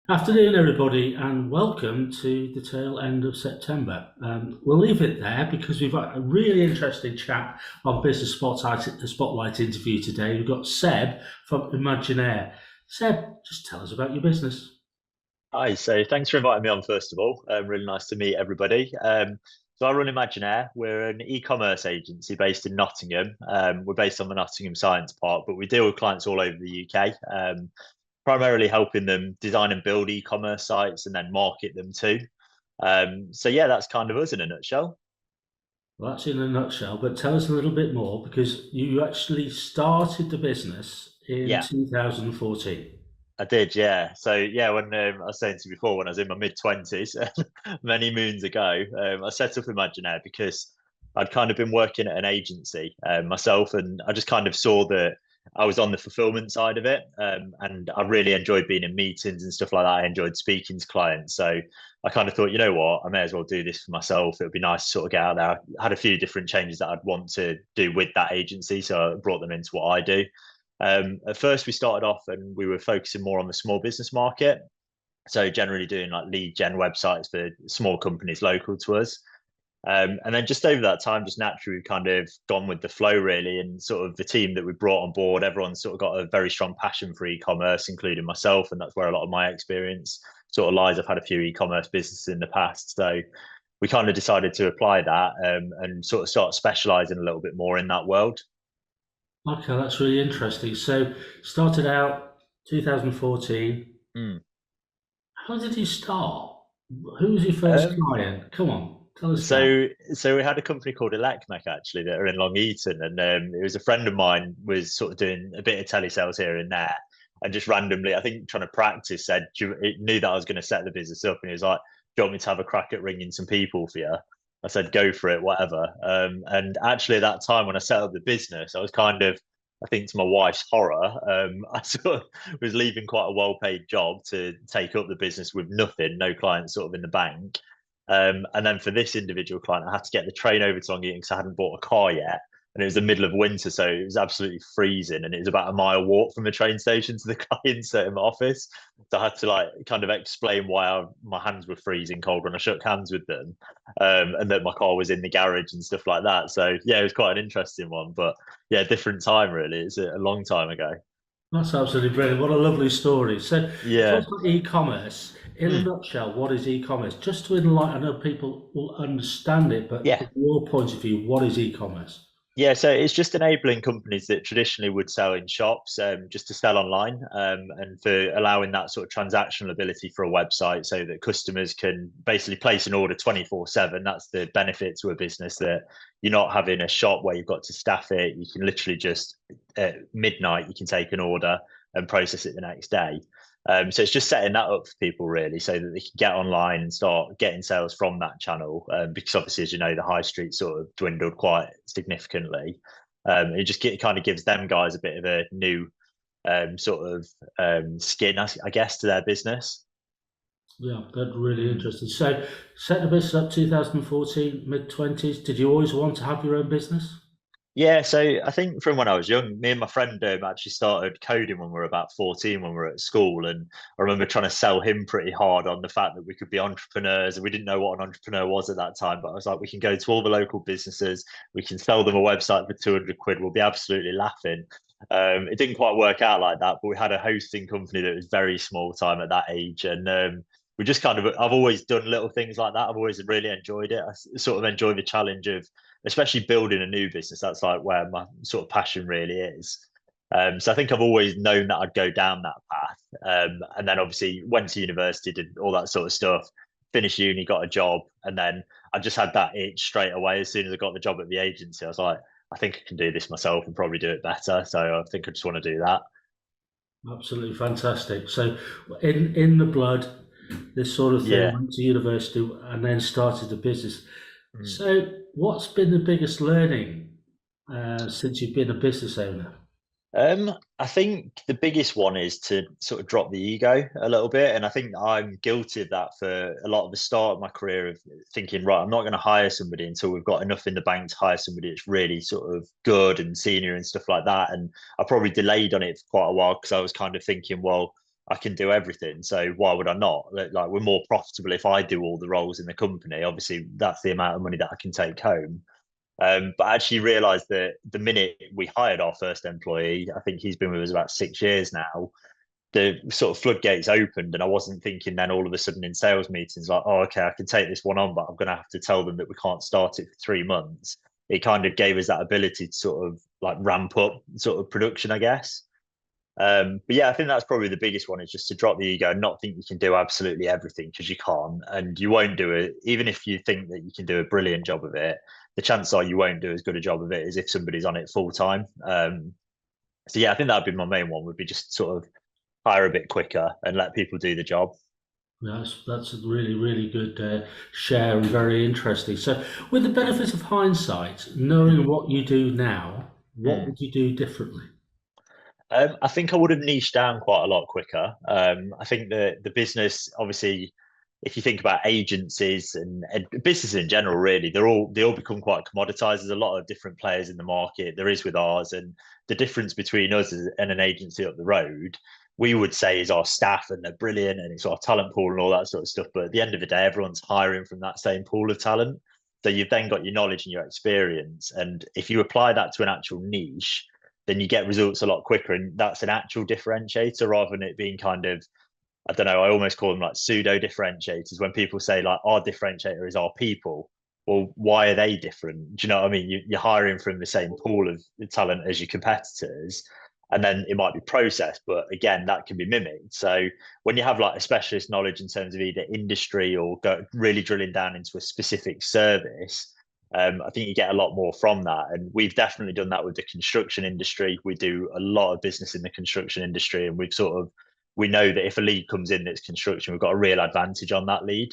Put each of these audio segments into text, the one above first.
Afternoon, everybody, and welcome to the tail end of September. We'll leave it there because we've got a really interesting chat on Business Spotlight interview today. We've got Seb from Imaginaire. Seb, just tell us about your business. Hi, so thanks for inviting me on, first of all. Really nice to meet everybody. So I run Imaginaire. We're an e-commerce agency based in Nottingham. We're based on the Nottingham Science Park, but we deal with clients all over the UK, primarily helping them design and build e-commerce sites and then market them too. So yeah, that's kind of us in a nutshell. Well, that's in a nutshell, but tell us a little bit more because you actually started the business in Yeah, 2014. I did, yeah. So yeah, when I was saying to you before, when I was in my mid-20s, many moons ago, I set up Imaginaire because I'd kind of been working at an agency myself, and I just kind of saw that I was on the fulfillment side of it, and I really enjoyed being in meetings and stuff like that. I enjoyed speaking to clients, so I kind of thought, you know what, I may as well do this for myself. It would be nice to sort of get out there. I had a few different changes that I'd want to do with that agency, so I brought them into what I do. At first, we started off and we were focusing more on the small business market. So generally doing like lead gen websites for small companies local to us. And then just over that time, just naturally, we've kind of gone with the flow really. And sort of the team that we brought on board, everyone's sort of got a very strong passion for e-commerce, including myself. And that's where a lot of my experience sort of lies. I've had a few e-commerce businesses in the past. So we kind of decided to apply that and sort of start specializing a little bit more in that world. Okay, that's really interesting. So, started out 2014. Mm. How did you start? Who was your first Um, client? Come on, tell us that. so we had a company called Elecmec actually that are in Long Eaton, and it was a friend of mine was sort of doing a bit of telesales here and there, and just randomly, I think trying to practice, said it knew that I was going to set the business up, and he was like, "Do you want me to have a crack at ringing some people for you?" I said, "Go for it, whatever." And actually, at that time when I set up the business, I was kind of, I think, to my wife's horror, I sort of was leaving quite a well-paid job to take up the business with nothing, no clients sort of in the bank. And then for this individual client, I had to get the train over to Long Eaton because I hadn't bought a car yet. And it was the middle of winter, so it was absolutely freezing. And it was about a mile walk from the train station to the client's office. So I had to like kind of explain why my hands were freezing cold when I shook hands with them, and that my car was in the garage and stuff like that. So yeah, it was quite an interesting one. But yeah, different time really. It's a long time ago. That's absolutely brilliant. What a lovely story. So, talk Yeah. about e-commerce. In a Mm. nutshell, what is e-commerce? Just to enlighten, I know people will understand it, but Yeah. from your point of view, what is e-commerce? Yeah, so it's just enabling companies that traditionally would sell in shops, just to sell online, and for allowing that sort of transactional ability for a website so that customers can basically place an order 24/7. That's the benefit to a business, that you're not having a shop where you've got to staff it. You can literally just at midnight, you can take an order and process it the next day. So it's just setting that up for people really, so that they can get online and start getting sales from that channel. Because obviously, as you know, the high street sort of dwindled quite significantly. It just kind of gives them guys a bit of a new sort of skin, I guess, to their business. Yeah, that's really Mm. interesting. So, set the business up 2014, mid 20s. Did you always want to have your own business? Yeah, so I think from when I was young, me and my friend actually started coding when we were about 14 when we were at school. And I remember trying to sell him pretty hard on the fact that we could be entrepreneurs. And we didn't know what an entrepreneur was at that time. But I was like, we can go to all the local businesses, we can sell them a website for 200 quid. We'll be absolutely laughing. It didn't quite work out like that, but we had a hosting company that was very small time at that age. And we just kind of, I've always done little things like that. I've always really enjoyed it. Sort of enjoy the challenge of, especially building a new business. That's like where my sort of passion really is. So I think I've always known that I'd go down that path. And then obviously went to university, did all that sort of stuff, finished uni, got a job, and then I just had that itch straight away. As soon as I got the job at the agency, I was like, I think I can do this myself and probably do it better. So I think I just want to do that. Absolutely fantastic. So, in the blood, this sort of thing, Yeah. went to university and then started a business. Mm. So, what's been the biggest learning since you've been a business owner? I think the biggest one is to sort of drop the ego a little bit. And I think I'm guilty of that for a lot of the start of my career, of thinking, right, I'm not going to hire somebody until we've got enough in the bank to hire somebody that's really sort of good and senior and stuff like that. And I probably delayed on it for quite a while because I was kind of thinking, well, I can do everything. So why would I not? Like we're more profitable if I do all the roles in the company. Obviously, that's the amount of money that I can take home. But I actually realised that the minute we hired our first employee, I think he's been with us about 6 years now, the sort of floodgates opened, and I wasn't thinking then all of a sudden in sales meetings like, oh, okay, I can take this one on, but I'm going to have to tell them that we can't start it for 3 months. It kind of gave us that ability to sort of like ramp up sort of production, I guess. But yeah, I think that's probably the biggest one, is just to drop the ego and not think you can do absolutely everything, because you can't, and you won't do it. Even if you think that you can do a brilliant job of it, the chances are you won't do as good a job of it as if somebody's on it full time. So yeah, I think that'd be my main one, would be just sort of hire a bit quicker and let people do the job. That's a really, really good share and very interesting. So, with the benefit of hindsight, knowing what you do now, what Mm. would you do differently? I think I would have niched down quite a lot quicker. I think the business, obviously, if you think about agencies and businesses in general, really, they all become quite commoditized. There's a lot of different players in the market. There is with ours, and the difference between us and an agency up the road, we would say, is our staff, and they're brilliant, and it's our talent pool and all that sort of stuff. But at the end of the day, everyone's hiring from that same pool of talent. So you've then got your knowledge and your experience, and if you apply that to an actual niche, then you get results a lot quicker. And that's an actual differentiator, rather than it being kind of, I don't know, I almost call them like pseudo differentiators. When people say like our differentiator is our people, well, why are they different? Do you know what I mean? You're hiring from the same pool of talent as your competitors, and then it might be process, but again, that can be mimicked. So when you have like a specialist knowledge in terms of either industry or really drilling down into a specific service, I think you get a lot more from that. And we've definitely done that with the construction industry. We do a lot of business in the construction industry, and we know that if a lead comes in that's construction, we've got a real advantage on that lead.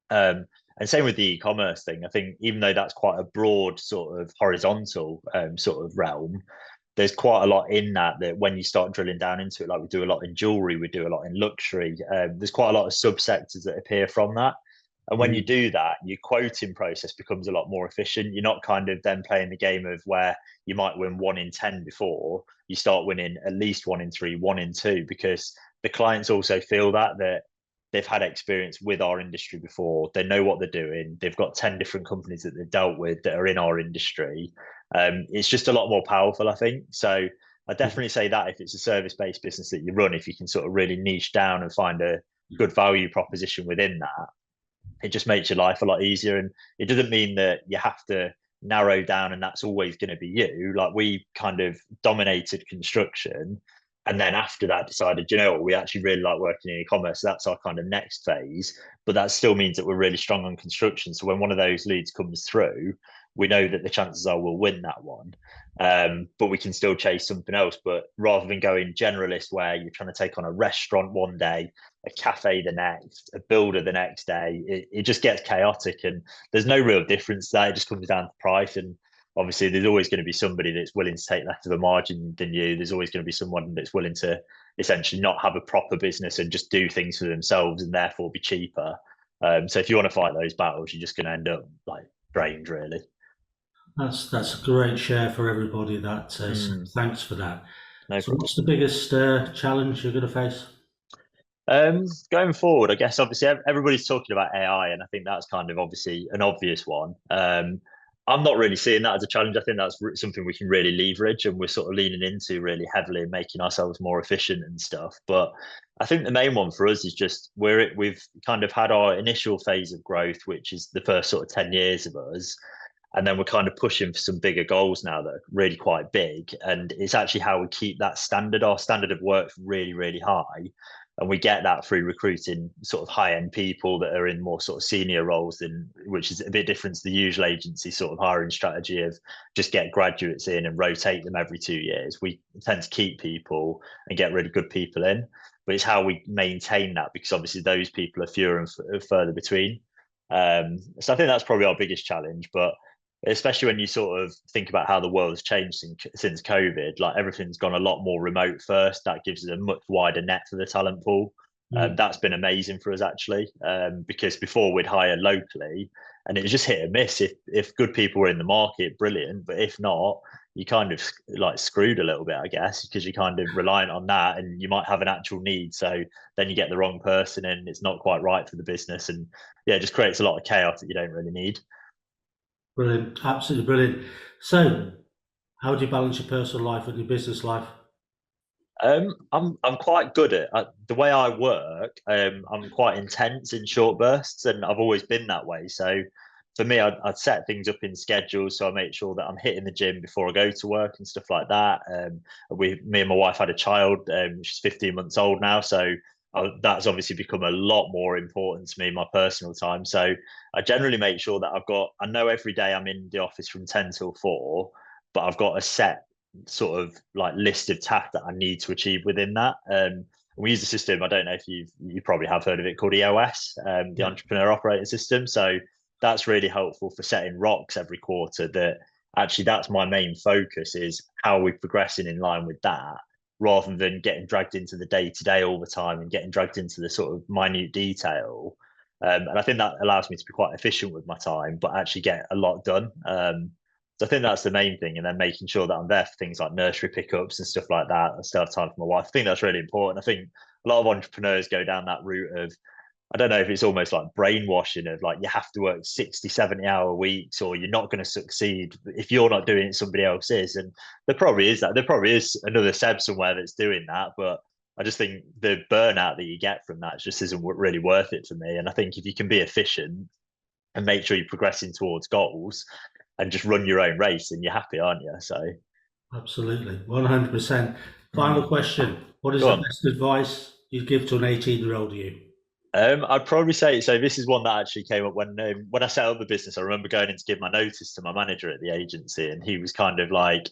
And same with the e-commerce thing. I think even though that's quite a broad sort of horizontal sort of realm, there's quite a lot in that when you start drilling down into it, like we do a lot in jewelry, we do a lot in luxury. There's quite a lot of subsectors that appear from that. And when you Mm. do that, your quoting process becomes a lot more efficient. You're not kind of then playing the game of where you might win 1 in 10 before. You start winning at least 1 in 3, 1 in 2, because the clients also feel that they've had experience with our industry before. They know what they're doing. They've got 10 different companies that they've dealt with that are in our industry. It's just a lot more powerful, I think. So I definitely say that if it's a service-based business that you run, if you can sort of really niche down and find a good value proposition within that, it just makes your life a lot easier. And it doesn't mean that you have to narrow down and that's always going to be you. Like we kind of dominated construction, and then after that decided, you know what, we actually really like working in e-commerce. So that's our kind of next phase. But that still means that we're really strong on construction. So when one of those leads comes through, we know that the chances are we'll win that one. But we can still chase something else. But rather than going generalist, where you're trying to take on a restaurant one day, a cafe the next, a builder the next day, it just gets chaotic, and there's no real difference there. It just comes down to price. And obviously there's always going to be somebody that's willing to take less of a margin than you. There's always going to be someone that's willing to essentially not have a proper business and just do things for themselves and therefore be cheaper. So if you want to fight those battles, you're just going to end up like drained, really. That's a great share for everybody. So Mm, thanks for that. no So, problem. what's the biggest challenge you're going to face? Going forward, I guess obviously everybody's talking about AI, and I think that's kind of obviously an obvious one. I'm not really seeing that as a challenge. I think that's something we can really leverage, and we're sort of leaning into really heavily and making ourselves more efficient and stuff. But I think the main one for us is just we've kind of had our initial phase of growth, which is the first sort of 10 years of us. And then we're kind of pushing for some bigger goals now that are really quite big. And it's actually how we keep that standard. Our standard of work really, really high, and we get that through recruiting sort of high end people that are in more sort of senior roles, than which is a bit different to the usual agency sort of hiring strategy of just get graduates in and rotate them every 2 years. We tend to keep people and get really good people in, but it's how we maintain that, because obviously those people are fewer and further between. So I think that's probably our biggest challenge. But especially when you sort of think about how the world's changed since COVID, like everything's gone a lot more remote first. That gives us a much wider net for the talent pool. Mm. That's been amazing for us actually, because before we'd hire locally, and it was just hit and miss. If good people were in the market, brilliant, but if not, you kind of like screwed a little bit, I guess, because you're kind of reliant on that, and you might have an actual need. So then you get the wrong person, and it's not quite right for the business, and yeah, it just creates a lot of chaos that you don't really need. Brilliant, absolutely brilliant. So, how do you balance your personal life and your business life? I'm quite good at the way I work. I'm quite intense in short bursts, and I've always been that way. So for me, I'd set things up in schedules, so I make sure that I'm hitting the gym before I go to work and stuff like that. Me and my wife had a child. She's 15 months old now, so that's obviously become a lot more important to me, my personal time. So I generally make sure that I know every day I'm in the office from 10 till 4, but I've got a set sort of like list of tasks that I need to achieve within that. We use a system. I don't know if you probably have heard of it, called EOS, the Yeah, Entrepreneur Operating System. So that's really helpful for setting rocks every quarter. That actually that's my main focus, is how we're progressing in line with that, rather than getting dragged into the day to day all the time and getting dragged into the sort of minute detail. And I think that allows me to be quite efficient with my time, but actually get a lot done. So I think that's the main thing, and then making sure that I'm there for things like nursery pickups and stuff like that. I still have time for my wife. I think that's really important. I think a lot of entrepreneurs go down that route of, I don't know if it's almost like brainwashing of like, you have to work 60, 70-hour weeks, or you're not going to succeed if you're not doing it, somebody else is. And there probably is that. There probably is another Seb somewhere that's doing that, but I just think the burnout that you get from that just isn't really worth it for me. And I think if you can be efficient and make sure you're progressing towards goals and just run your own race, and you're happy, aren't you? So absolutely, 100%. Final question: what is go the on. best advice you'd give to an 18-year-old you? I'd probably say so. This is one that actually came up when I set up the business. I remember going in to give my notice to my manager at the agency, and he was kind of like,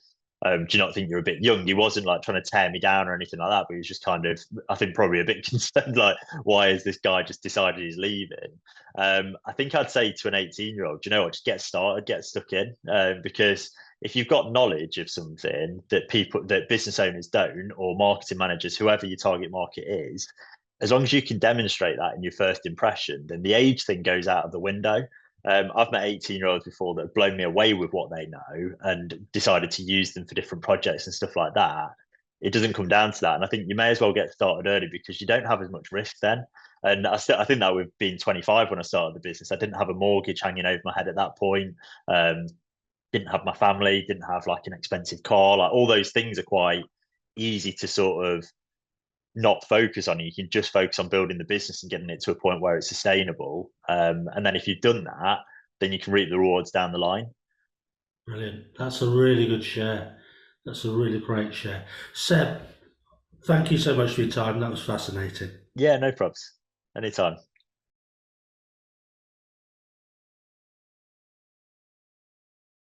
"Do you not think you're a bit young?" He wasn't like trying to tear me down or anything like that, but he was just kind of, I think, probably a bit concerned, like, why has this guy just decided he's leaving? I think I'd say to an 18-year-old, you know what, just get started, get stuck in, because if you've got knowledge of something that business owners don't, or marketing managers, whoever your target market is, as long as you can demonstrate that in your first impression, then the age thing goes out of the window. I've met 18-year-olds before that have blown me away with what they know and decided to use them for different projects and stuff like that. It doesn't come down to that. And I think you may as well get started early, because you don't have as much risk then. And I think that with being 25 when I started the business, I didn't have a mortgage hanging over my head at that point. Um, didn't have my family, didn't have like an expensive car. Like, all those things are quite easy to sort of not focus on. You can just focus on building the business and getting it to a point where it's sustainable. And then if you've done that, then you can reap the rewards down the line. Brilliant. That's a really good share. That's a really great share. Seb, thank you so much for your time. That was fascinating. Yeah, no props. Anytime.